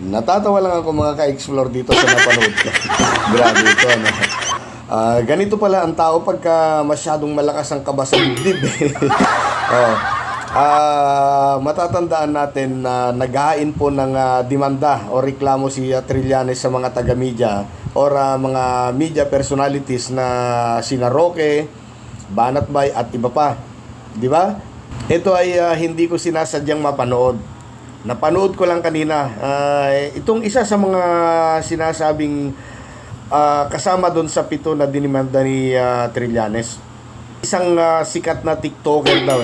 Natatawa lang ako mga ka-explore dito sa napanood ko. Grabe ito, ano. Ganito pala ang tao pagka masyadong malakas ang kaba sa dibdib. Oh. Matatandaan natin na naghain po ng demanda o reklamo si Trillanes sa mga taga-media or mga media personalities na sina Roque, Banatbay at iba pa. Di ba? Ito ay hindi ko sinasadyang mapanood. Napanood ko lang kanina. Itong isa sa mga sinasabing kasama doon sa 7 na dinimanda ni Trillanes. Isang sikat na TikToker daw.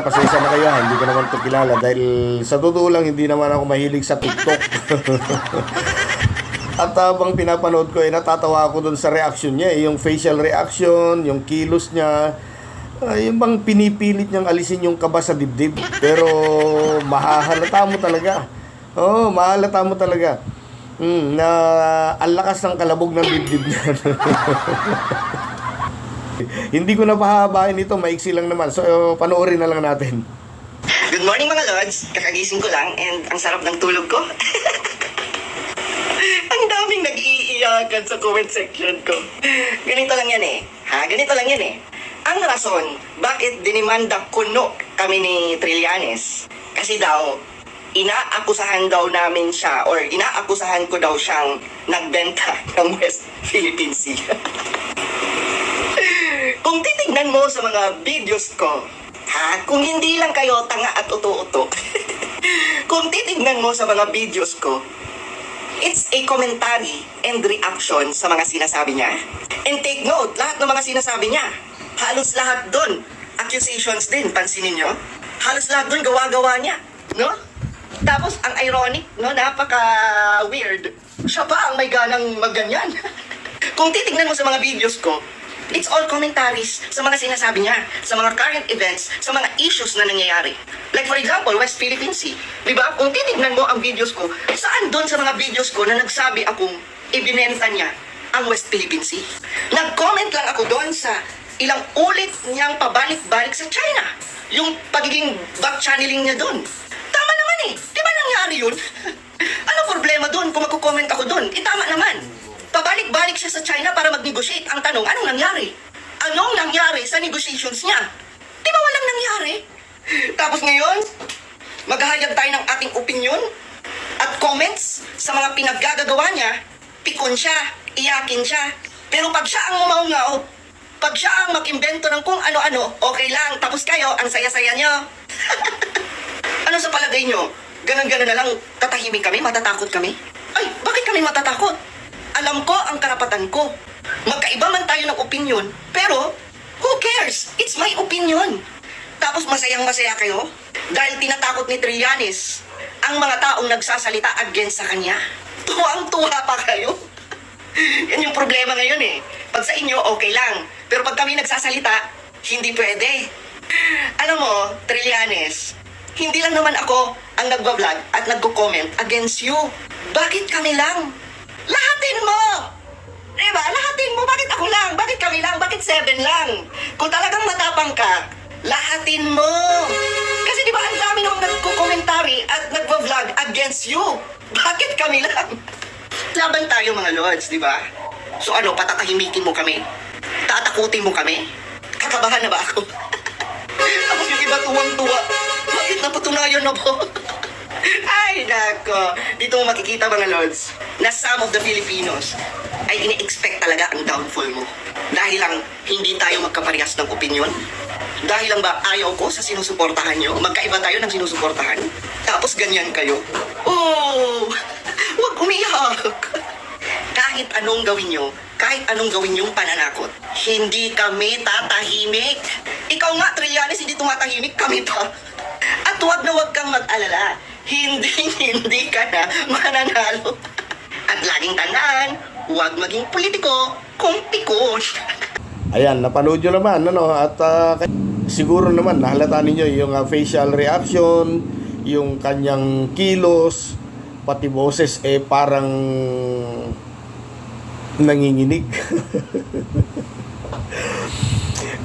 Pasensya na kayo, hindi ko naman ito kilala dahil sa totoo lang hindi naman ako mahilig sa TikTok. At habang pinapanood ko, natatawa ako doon sa reaction niya, yung facial reaction, yung kilos niya. Yung bang pinipilit niyang alisin yung kaba sa dibdib. Pero mahahalata mo talaga. Oo, mahalata mo talaga. Na ang lakas ng kalabog ng dibdib niya. Hindi ko na pahabain ito, maiksi lang naman. So, panoorin na lang natin. Good morning mga Lods. Kakagising ko lang and ang sarap ng tulog ko. Ang daming nag-iiyakan sa comment section ko. Ganito lang yan eh. Ganito lang yan eh. Ang rason, bakit dinimanda kuno kami ni Trillanes? Kasi daw, inaakusahan daw namin siya or inaakusahan ko daw siyang nagbenta ng West Philippine Sea. Kung titignan mo sa mga videos ko, kung hindi lang kayo tanga at uto-uto, kung titignan mo sa mga videos ko, it's a commentary and reaction sa mga sinasabi niya. And take note, lahat ng mga sinasabi niya, halos lahat doon, accusations din, pansinin nyo. Halos lahat doon, gawa-gawa niya, no? Tapos, ang ironic, no, napaka-weird, siya pa ang may ganang magganyan. Kung titignan mo sa mga videos ko, it's all commentaries sa mga sinasabi niya, sa mga current events, sa mga issues na nangyayari. Like for example, West Philippine Sea. Diba? Kung titignan mo ang videos ko, saan doon sa mga videos ko na nagsabi akong ibinenta niya ang West Philippine Sea? Nag-comment lang ako doon sa ilang ulit niyang pabalik-balik sa China. Yung pagiging back-channeling niya doon. Tama naman eh. Di ba nangyari yun? Ano problema doon kung magko-comment ako doon? Tama naman. Pabalik-balik siya sa China para mag-negotiate. Ang tanong, anong nangyari? Anong nangyari sa negotiations niya? Di ba walang nangyari? Tapos ngayon, maghahayag tayo ng ating opinion at comments sa mga pinaggagawa niya. Pikon siya, iyakin siya. Pero pag siya ang umaungaw, pag siya ang mag-imbento ng kung ano-ano, okay lang, tapos kayo, ang saya-saya niyo. Ano sa palagay niyo? Ganon-ganon na lang, tatahimik kami, matatakot kami? Ay, bakit kami matatakot? Alam ko ang karapatan ko. Magkaiba man tayo ng opinion, pero who cares? It's my opinion. Tapos masayang-masaya kayo dahil tinatakot ni Trillanes ang mga taong nagsasalita against sa kanya. Tuwang-tuwa pa kayo. Yan yung problema ngayon eh. Pag sa inyo, okay lang. Pero pag kami nagsasalita, hindi pwede. Alam mo, Trillanes, hindi lang naman ako ang nagbablog at nagko-comment against you. Bakit kami lang? Lahatin mo! Diba? Lahatin mo. Bakit ako lang? Bakit kami lang? Bakit 7 lang? Kung talagang matapang ka, lahatin mo. Kasi diba ang dami nang nagko-commentary at nagbablog against you. Bakit kami lang? Laban tayo mga Lods, diba? So ano, patatahimikin mo kami? Tatakutin mo kami? Kakabahan na ba ako? Tapos yung iba tuwang-tuwa. Bakit napatunayan na po? Ay, nako. Dito mo makikita mga Lods na some of the Filipinos ay ini-expect talaga ang downfall mo. Dahil lang hindi tayo magkaparehas ng opinion. Dahil lang ba ayaw ko sa sinusuportahan nyo? Magkaiba tayo ng sinusuportahan. Tapos ganyan kayo. Oh, huwag umiyak. Kahit anong gawin nyo, kahit anong gawin yung pananakot, hindi kami tatahimik. Ikaw nga, Trillanes, hindi tumatahimik, kami pa. At huwag na huwag kang mag-alala. Hindi ka na mananalo. At laging tandaan, huwag maging politiko kung pikon. Ayan, napanood nyo naman, ano? At siguro naman, nahalata ninyo yung facial reaction, yung kanyang kilos, pati boses, parang nanginginig.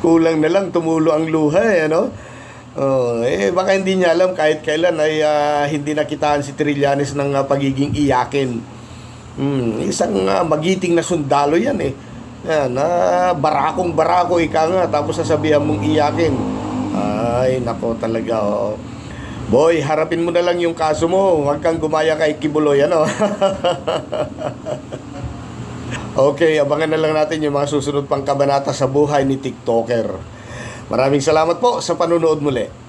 Kulang na lang, tumulo ang luha, ano? Oh, baka hindi niya alam kahit kailan ay hindi nakitaan si Trillanes ng pagiging iyakin. Isang magiting na sundalo yan eh. Yan, barakong barako ika nga, tapos sasabihan mong iyakin. Ay, nako talaga, oh. Boy, harapin mo na lang yung kaso mo. Huwag kang gumaya kay Kibuloy, ano? Okay, abangan na lang natin yung mga susunod pang kabanata sa buhay ni TikToker. Maraming salamat po sa panunood muli.